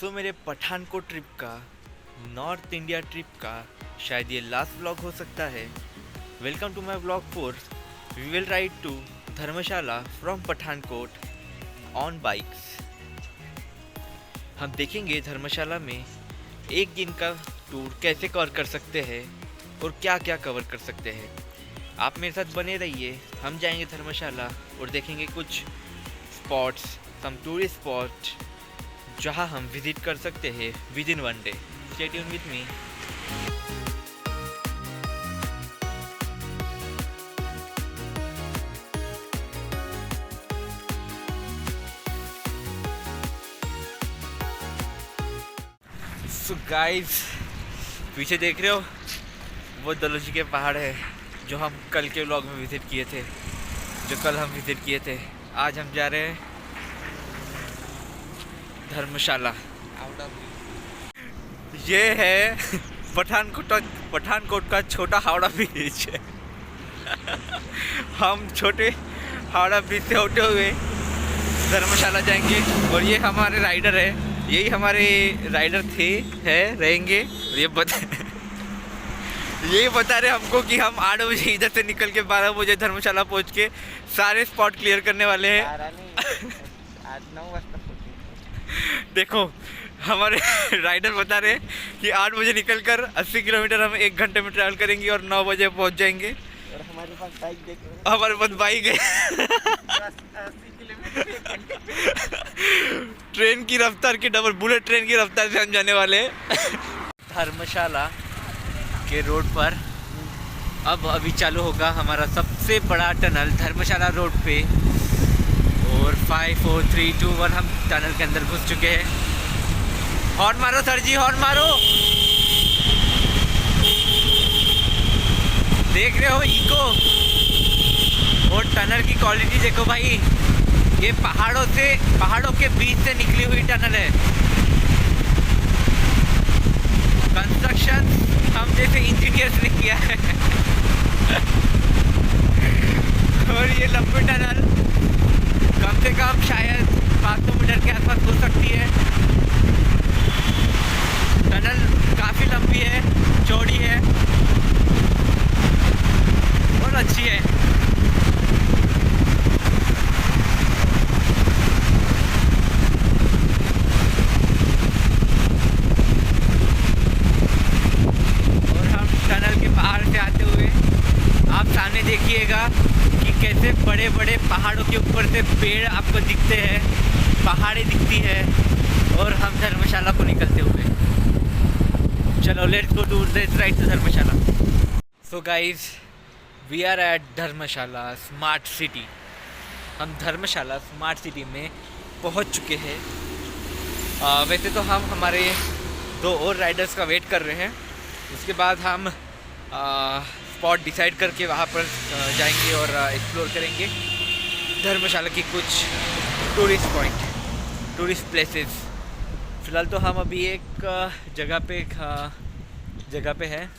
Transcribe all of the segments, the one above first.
मेरे पठानकोट ट्रिप का, north India trip का शायद ये लास्ट व्लॉग हो सकता है। Welcome to my vlog 4। We will ride to Dharamshala from Pathankot on bikes. हम देखेंगे धर्मशाला में एक दिन का टूर कैसे कवर कर सकते हैं और क्या क्या कवर कर सकते हैं। आप मेरे साथ बने रहिए। हम जाएंगे धर्मशाला और देखेंगे कुछ स्पॉट्स, सम टूरिस्ट स्पॉट जहां हम विजिट कर सकते हैं with in one day. Stay tune with me. So guys, पीछे देख रहे हो वो दलोजी के पहाड़ है जो हम कल के व्लॉग में विजिट किए थे, आज हम जा रहे हैं धर्मशाला। ये है पठानकोट का छोटा हावड़ा ब्रिज। हम छोटे हावड़ा ब्रिज से होते हुए धर्मशाला जाएंगे और ये हमारे राइडर है, यही हमारे राइडर रहेंगे। ये बता रहे हमको कि हम 8 बजे इधर से निकल के 12 बजे धर्मशाला पहुंच के सारे स्पॉट क्लियर करने वाले हैं। 9 बजे देखो हमारे राइडर बता रहे कि 8 बजे निकल कर 80 किलोमीटर हम 1 घंटे में ट्रैवल करेंगे और 9 बजे पहुंच जाएंगे। और हमारे पास बाइक देखो, हमारे पास बाइक है। 80 किलोमीटर ट्रेन की रफ्तार की डबल, बुलेट ट्रेन की रफ्तार से हम जाने वाले हैं। धर्मशाला के रोड पर अब अभी चालू होगा हमारा सबसे बड़ा टनल धर्मशाला रोड पे। और 5 4 3 2 1 हम टनल के अंदर घुस चुके हैं। हॉर्न मारो सर जी, हॉर्न मारो। देख रहे हो इको और टनल की क्वालिटी देखो भाई। ये पहाड़ों के बीच से निकली हुई टनल है। कंस्ट्रक्शन हम जैसे इंजीनियर्स ने किया है। और ये लंबी टनल कम से कम शायद 500 मीटर के आसपास हो सकती है। टनल काफ़ी लंबी है, चौड़ी है और अच्छी है। और हम टनल के बाहर से आते हुए आप सामने देखिएगा कि कैसे बड़े बड़े पहाड़ों के ऊपर से पेड़ आपको दिखते हैं, पहाड़ें दिखती है और हम धर्मशाला को निकलते हुए। चलो let's go to right to Dharamshala. So guys, we are at Dharamshala smart city. हम धर्मशाला स्मार्ट सिटी में पहुंच चुके हैं। वैसे तो हम हमारे 2 और राइडर्स का वेट कर रहे हैं। उसके बाद हम स्पॉट डिसाइड करके वहाँ पर जाएंगे और एक्सप्लोर करेंगे धर्मशाला की कुछ टूरिस्ट प्लेसेस। फ़िलहाल तो हम अभी एक जगह पे है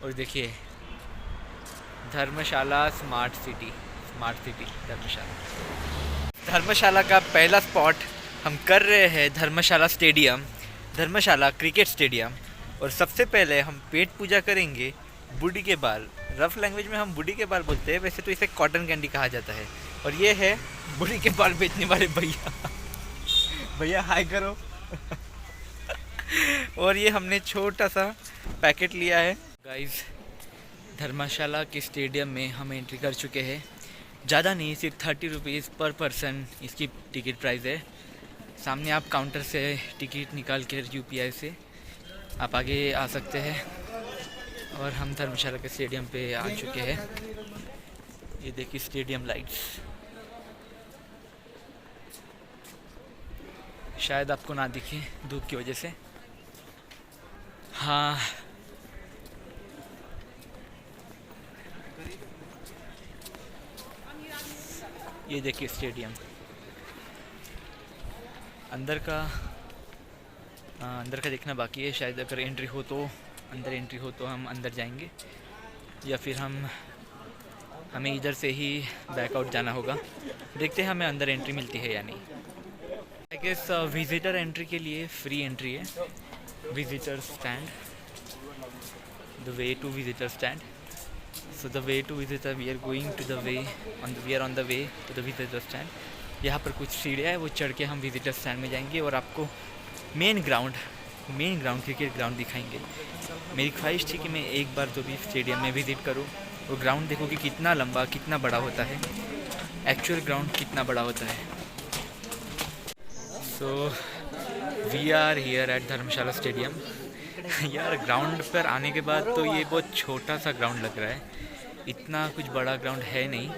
और देखिए धर्मशाला स्मार्ट सिटी धर्मशाला का पहला स्पॉट हम कर रहे हैं धर्मशाला क्रिकेट स्टेडियम। और सबसे पहले हम पेट पूजा करेंगे बूढ़ी के बाल। रफ लैंग्वेज में हम बूढ़ी के बाल बोलते हैं, वैसे तो इसे कॉटन कैंडी कहा जाता है। और ये है बूढ़ी के बाल बेचने वाले भैया हाय करो। और ये हमने छोटा सा पैकेट लिया है। गाइस, धर्मशाला के स्टेडियम में हम एंट्री कर चुके हैं। ज़्यादा नहीं, सिर्फ 30 रुपीज़ पर पर्सन इसकी टिकट प्राइस है। सामने आप काउंटर से टिकट निकाल कर UPI से आप आगे आ सकते हैं। और हम धर्मशाला के स्टेडियम पे आ चुके हैं। ये देखिए स्टेडियम लाइट्स, शायद आपको ना दिखे धूप की वजह से। हाँ, ये देखिए स्टेडियम। अंदर का देखना बाकी है। शायद अगर एंट्री हो तो हम अंदर जाएंगे, या फिर हमें इधर से ही बैकआउट जाना होगा। देखते हैं हमें अंदर एंट्री मिलती है या नहीं। इस विजिटर एंट्री के लिए फ्री एंट्री है. Visitor stand, the way to visitor stand. So the way to visitor, we are going to the way we are on the way to the visitor stand. यहाँ पर कुछ सीढ़ियाँ है, वो चढ़ के हम विजिटर स्टैंड में जाएंगे और आपको मेन ग्राउंड क्रिकेट ग्राउंड दिखाएंगे. मेरी ख्वाहिश थी कि मैं एक बार जो भी स्टेडियम में विज़िट करूँ वो ग्राउंड देखो कि कितना लंबा कितना बड़ा होता है, एक्चुअल ग्राउंड कितना बड़ा होता है. So we are here at Dharamshala stadium. यार ग्राउंड पर आने के बाद तो ये बहुत छोटा सा ग्राउंड लग रहा है, इतना कुछ बड़ा ग्राउंड है नहीं.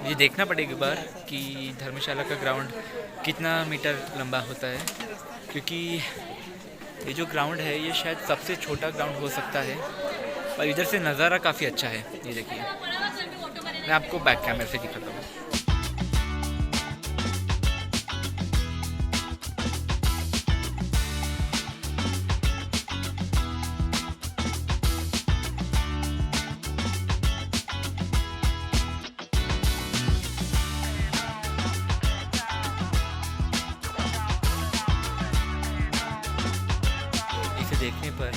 ये देखना पड़ेगा एक बार कि धर्मशाला का ग्राउंड कितना मीटर लंबा होता है, क्योंकि ये जो ग्राउंड है ये शायद सबसे छोटा ग्राउंड हो सकता है. और इधर से नज़ारा काफ़ी अच्छा है. ये देखिए, मैं आपको बैक कैमरे से दिखाता हूँ. देखने पर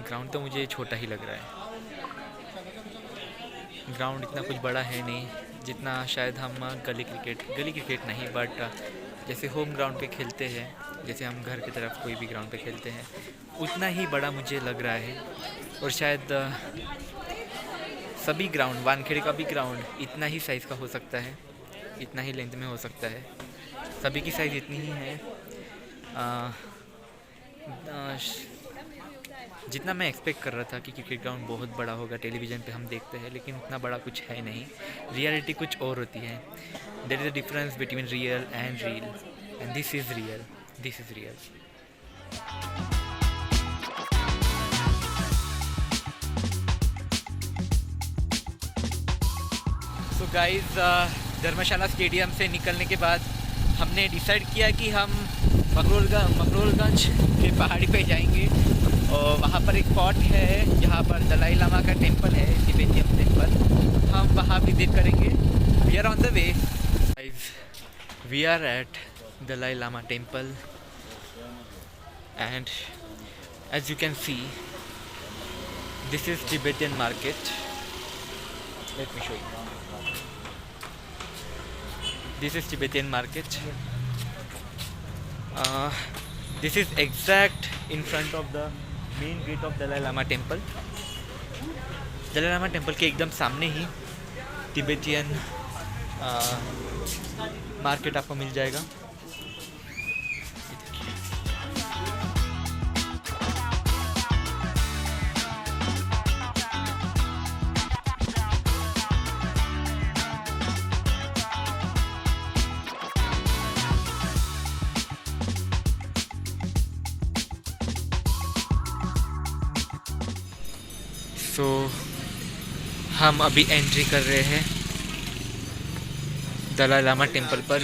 ग्राउंड तो मुझे छोटा ही लग रहा है. ग्राउंड इतना कुछ बड़ा है नहीं जितना शायद हम गली क्रिकेट नहीं, बट जैसे होम ग्राउंड पे खेलते हैं, जैसे हम घर की तरफ कोई भी ग्राउंड पे खेलते हैं, उतना ही बड़ा मुझे लग रहा है. और शायद सभी ग्राउंड, वानखेड़े का भी ग्राउंड इतना ही साइज़ का हो सकता है, इतना ही लेंथ में हो सकता है. सभी की साइज़ इतनी ही है. जितना मैं एक्सपेक्ट कर रहा था कि क्रिकेट ग्राउंड बहुत बड़ा होगा, टेलीविज़न पे हम देखते हैं, लेकिन उतना बड़ा कुछ है नहीं. रियलिटी कुछ और होती है. There is a difference between real and reel, and this is real. So guys, Dharamshala stadium से निकलने के बाद हमने डिसाइड किया कि हम मकरोलगंज के पहाड़ी पे जाएंगे. और वहाँ पर एक स्पॉट है जहाँ पर दलाई लामा का टेंपल है, तिब्बतियन टेंपल. हम वहाँ विजिट करेंगे. We are on the way. We are at Dalai Lama temple and as you can see this is Tibetan market. Let me show you. This is Tibetan market. This is exact in front of the main gate of Dalai Lama temple. Dalai Lama temple के एकदम सामने ही Tibetan market आपको मिल जाएगा. सो हम अभी entry कर रहे हैं दलाई लामा टेंपल पर.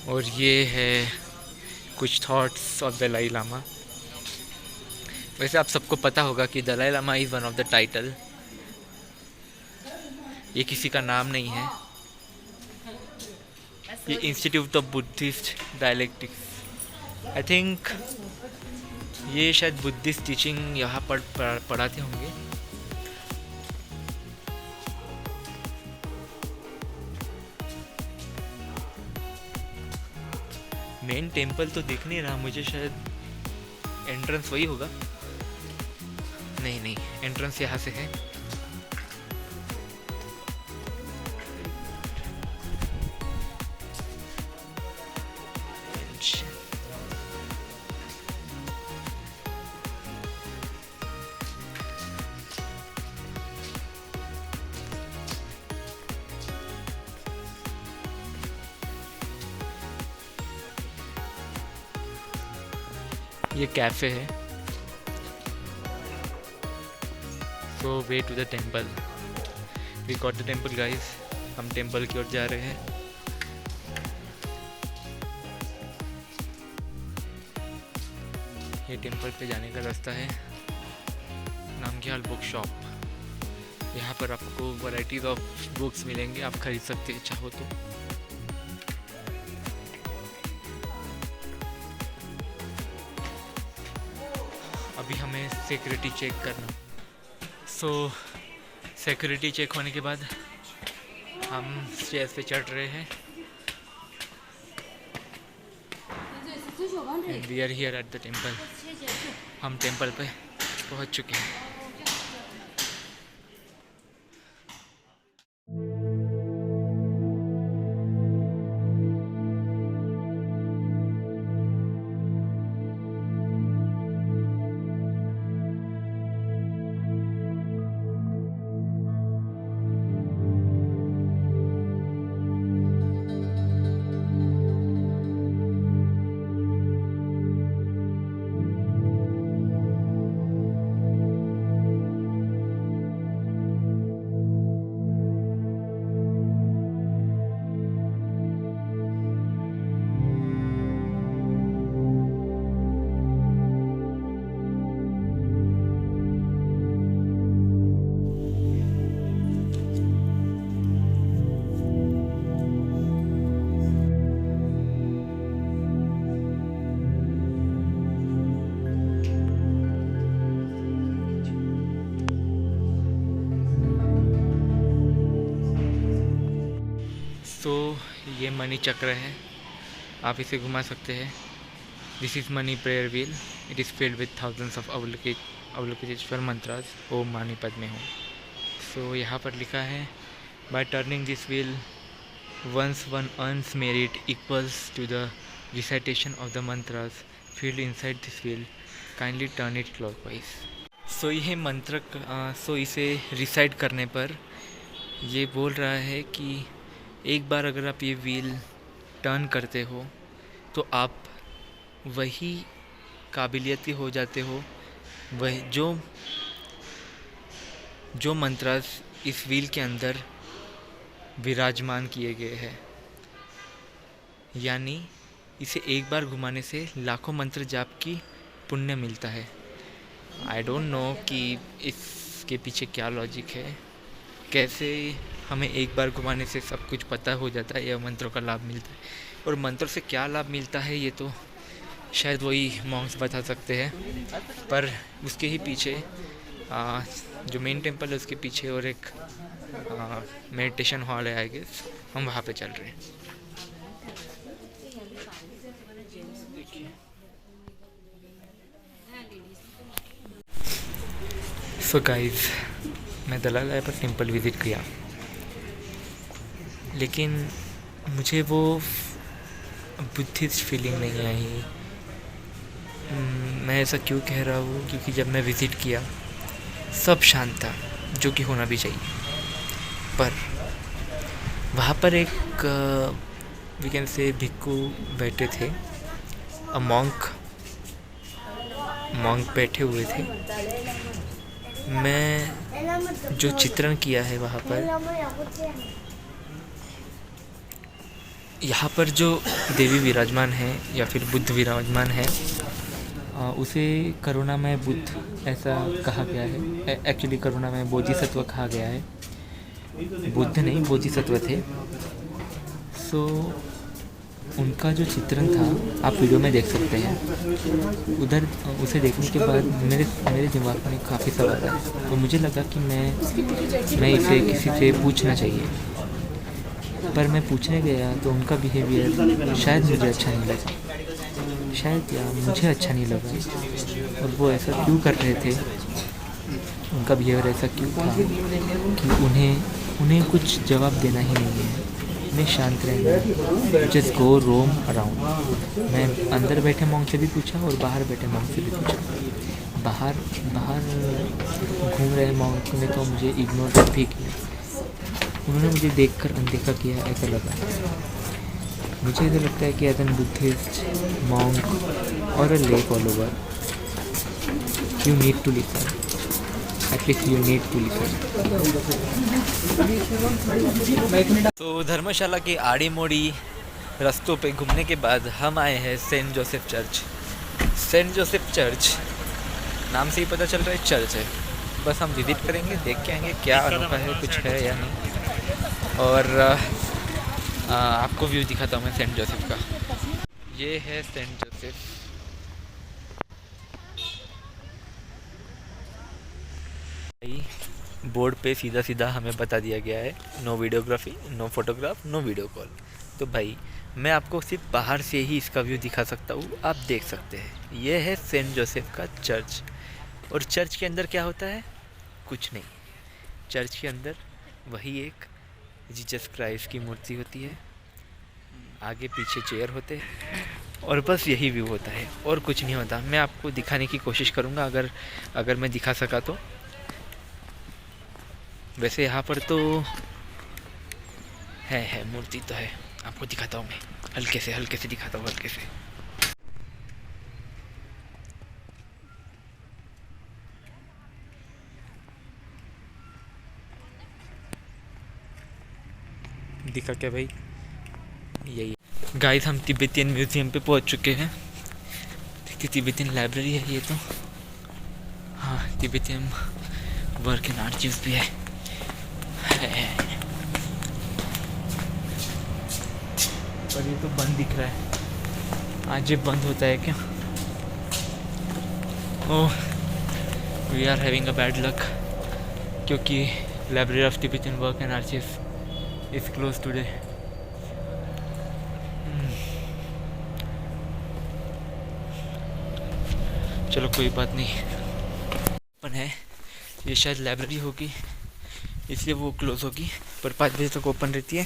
और ये है कुछ थॉट्स ऑफ दलाई लामा. वैसे आप सबको पता होगा कि Dalai Lama is one of the title. ये किसी का नाम नहीं है. ये institute of Buddhist dialectics, I think ये शायद बुद्धिस्ट टीचिंग यहाँ पर पढ़ाते होंगे. मेन टेंपल तो दिख नहीं रहा मुझे, शायद एंट्रेंस वही होगा. नहीं, एंट्रेंस यहाँ से है. ये कैफ़े है. So way to the temple. We got the temple guys. हम टेंपल की ओर जा रहे हैं. ये टेंपल पे जाने का रास्ता है. Namgyal book shop. यहाँ पर आपको वैरायटीज ऑफ बुक्स मिलेंगे, आप खरीद सकते हैं चाहो तो। अभी हमें सिक्योरिटी चेक करना। सो सिक्योरिटी चेक होने के बाद हम स्टेज पे चढ़ रहे हैं। And we are here at the temple. हम टेम्पल पे पहुंच चुके हैं। तो ये मनी चक्र है, आप इसे घुमा सकते हैं। This is mani prayer wheel, it is filled with thousands of Avalokiteshvara mantras, Om mani padme हो। सो यहाँ पर लिखा है, by turning this wheel once one earns merit equals to the recitation of the mantras filled inside this wheel, kindly turn it clockwise. So ये मंत्र सो इसे recite करने पर ये बोल रहा है कि एक बार अगर आप ये व्हील टर्न करते हो तो आप वही काबिलियती हो जाते हो, वह जो मंत्रास इस व्हील के अंदर विराजमान किए गए हैं। यानी इसे एक बार घुमाने से लाखों मंत्र जाप की पुण्य मिलता है। आई डोंट नो कि इसके पीछे क्या लॉजिक है, कैसे हमें एक बार घुमाने से सब कुछ पता हो जाता है या मंत्रों का लाभ मिलता है, और मंत्रों से क्या लाभ मिलता है ये तो शायद वही मॉन्क्स बता सकते हैं। पर उसके ही पीछे जो मेन टेम्पल है उसके पीछे और एक मेडिटेशन हॉल है, आई गेस हम वहाँ पे चल रहे हैं। सो गाइस, मैं दलाल पर टेम्पल विज़िट किया, लेकिन मुझे वो बुद्धिस्ट फीलिंग नहीं आई। मैं ऐसा क्यों कह रहा हूँ, क्योंकि जब मैं विज़िट किया सब शांत था, जो कि होना भी चाहिए। पर वहाँ पर एक वी कैन से भिक्खु बैठे थे, मॉन्क बैठे हुए थे। मैं जो चित्रण किया है वहाँ पर, यहाँ पर जो देवी विराजमान है या फिर बुद्ध विराजमान है, उसे करुणामय बुद्ध ऐसा कहा गया है। एक्चुअली करुणामय बोधिसत्व कहा गया है, बुद्ध नहीं बोधिसत्व थे। सो उनका जो चित्रण था आप वीडियो में देख सकते हैं। उधर उसे देखने के बाद मेरे दिमाग में काफ़ी सवाल आए, तो मुझे लगा कि मैं इसे किसी से पूछना चाहिए। पर मैं पूछने गया तो उनका बिहेवियर शायद मुझे अच्छा नहीं लगा, शायद या मुझे अच्छा नहीं लगा। और वो ऐसा क्यों कर रहे थे, उनका बिहेवियर ऐसा क्यों था कि उन्हें कुछ जवाब देना ही नहीं है, उन्हें शांत रहना है, जस्ट गो रोम अराउंड। मैं अंदर बैठे मॉन्क से भी पूछा और बाहर बैठे मॉन्क से भी पूछा। बाहर घूम रहे मॉन्क ने तो मुझे इग्नोर भी किया, उन्होंने मुझे देखकर अनदेखा किया, ऐसा लगा। मुझे ऐसा लगता है कि एज एन बुद्धिस्ट मॉन्क और a lay follower you need to listen, at least you need to listen. तो धर्मशाला की आड़ी मोड़ी रास्तों पे घूमने के बाद हम आए हैं saint Joseph church. Saint Joseph church नाम से ही पता चल रहा है चर्च है। बस हम विज़िट करेंगे, देख के आएंगे क्या अनोखा है, कुछ है या नहीं। और आपको व्यू दिखाता हूँ मैं सेंट जोसेफ का। ये है सेंट जोसेफ। बोर्ड पे सीधा सीधा हमें बता दिया गया है no videography, no photograph, no video call. तो भाई मैं आपको सिर्फ बाहर से ही इसका व्यू दिखा सकता हूँ, आप देख सकते हैं। ये है सेंट जोसेफ का चर्च। और चर्च के अंदर क्या होता है? कुछ नहीं। चर्च के अंदर वही एक जीसस क्राइस्ट की मूर्ति होती है, आगे पीछे चेयर होते हैं, और बस यही व्यू होता है और कुछ नहीं होता। मैं आपको दिखाने की कोशिश करूँगा अगर मैं दिखा सका तो। वैसे यहाँ पर तो है मूर्ति तो है, आपको दिखाता हूँ मैं, हल्के से दिखाता हूँ, हल्के से। दिखा क्या भाई? यही गाइस, हम तिब्बतियन म्यूजियम पे पहुँच चुके हैं। देखिए तिब्बतियन लाइब्रेरी है ये तो। हाँ, तिब्बतियन वर्क एंड आर्चिव्स भी है। पर ये तो बंद दिख रहा है, आज ये बंद होता है क्या? Oh, we are having a bad luck, क्योंकि library of Tibetan work and archives is close today. चलो कोई बात नहीं, ओपन है। ये शायद लाइब्रेरी होगी इसलिए वो क्लोज होगी, पर 5 बजे तक ओपन रहती है।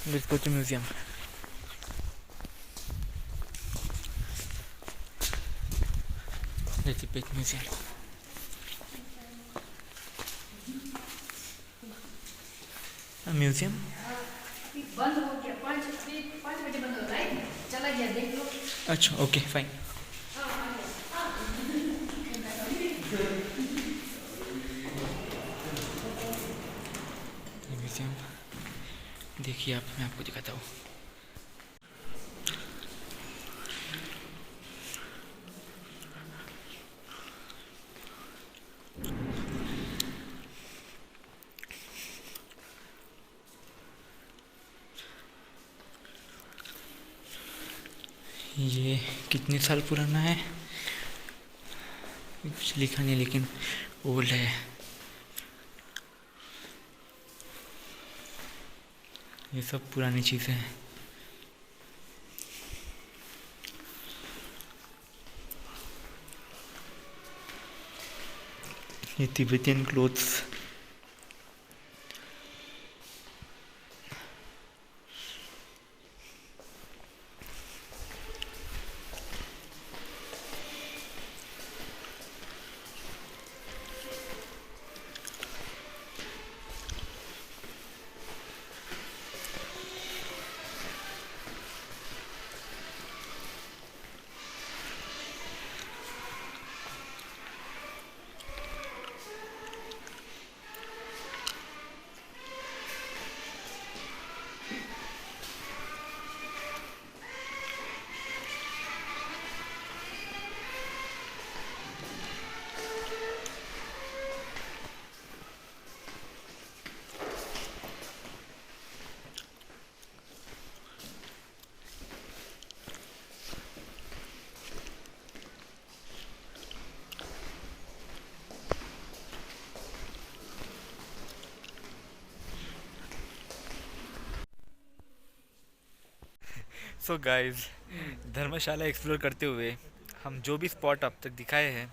Let's go to museum. Let's pick museum. Museum बंद हो गया, 5 बजे बंद होता है, चला गया, देख लो। अच्छा, ओके फाइन। म्यूजियम देखिए आप, मैं आपको दिखाता हूँ। ये कितने साल पुराना है कुछ लिखा नहीं, लेकिन ओल्ड है। ये सब पुरानी चीज़ें हैं। ये तिब्बतियन क्लोथ्स। सो गाइस, धर्मशाला एक्सप्लोर करते हुए हम जो भी स्पॉट अब तक दिखाए हैं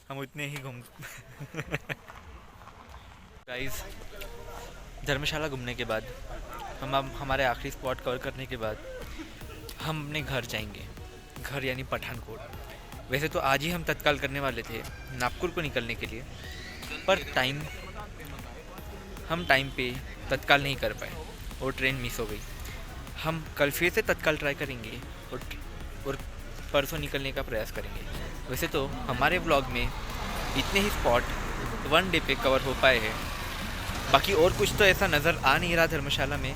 हम उतने ही घूम गाइस, धर्मशाला घूमने के बाद हम अब हमारे आखिरी स्पॉट कवर करने के बाद हम अपने घर जाएंगे। घर यानी पठानकोट। वैसे तो आज ही हम तत्काल करने वाले थे नागपुर को निकलने के लिए, पर हम टाइम पे तत्काल नहीं कर पाए और ट्रेन मिस हो गई। हम कल फिर से तत्काल ट्राई करेंगे और परसों निकलने का प्रयास करेंगे। वैसे तो हमारे ब्लॉग में इतने ही स्पॉट 1 डे पे कवर हो पाए हैं, बाकी और कुछ तो ऐसा नज़र आ नहीं रहा धर्मशाला में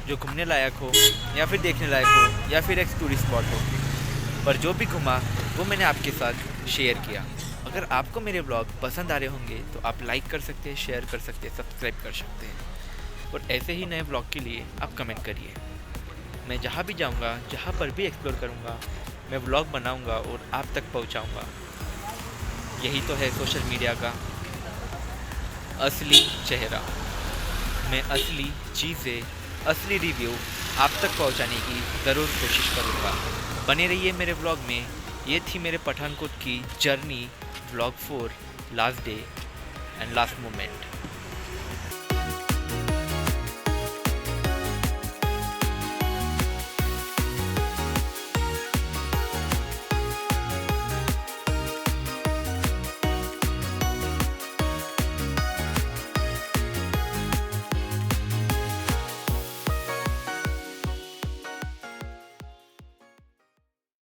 जो घूमने लायक हो या फिर देखने लायक हो या फिर एक टूरिस्ट स्पॉट हो। पर जो भी घूमा वो मैंने आपके साथ शेयर किया। अगर आपको मेरे ब्लॉग पसंद आ रहे होंगे तो आप लाइक कर सकते हैं, शेयर कर सकते हैं, सब्सक्राइब कर सकते हैं। और ऐसे ही नए ब्लॉग के लिए आप कमेंट करिए। मैं जहाँ भी जाऊँगा, जहाँ पर भी एक्सप्लोर करूँगा, मैं ब्लॉग बनाऊँगा और आप तक पहुँचाऊँगा। यही तो है सोशल मीडिया का असली चेहरा। मैं असली चीज़ें, असली रिव्यू आप तक पहुंचाने की ज़रूर कोशिश करूंगा। बने रहिए मेरे ब्लॉग में। ये थी मेरे पठानकोट की journey, blog 4, last day and last moment.